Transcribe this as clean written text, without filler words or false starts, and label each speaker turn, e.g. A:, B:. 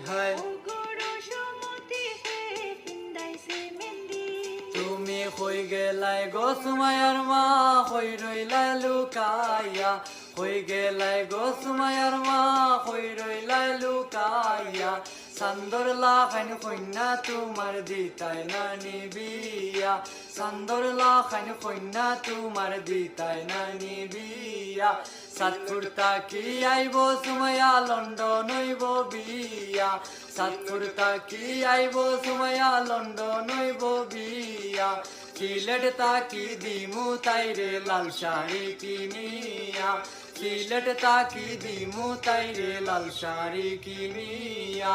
A: হায় তুমি কই গেলাই গো সুমাইয়ার মা কই রইলাই লুকাইয়া কই গেলাই গো সুমাইয়ার মা কই রইলাই লুকাইয়া সান্দর লাখান কন্যা তোমার দিতাই নানি বিয়া সান্দর লাখান কন্যা তোমার দিতাই নানি বিয়া সাতপুরতা কি আইব সুমাইয়া লন্ডন হইব বিয়া সাতপুরতা কি আইব সুমাইয়া লন্ডন হইব বিয়া সিলেট তাকি দিমু তাইরে লাল শাড়ি কিনিয়া সিলেট তাকি দিমু তাইরে লাল শাড়ি কিনিয়া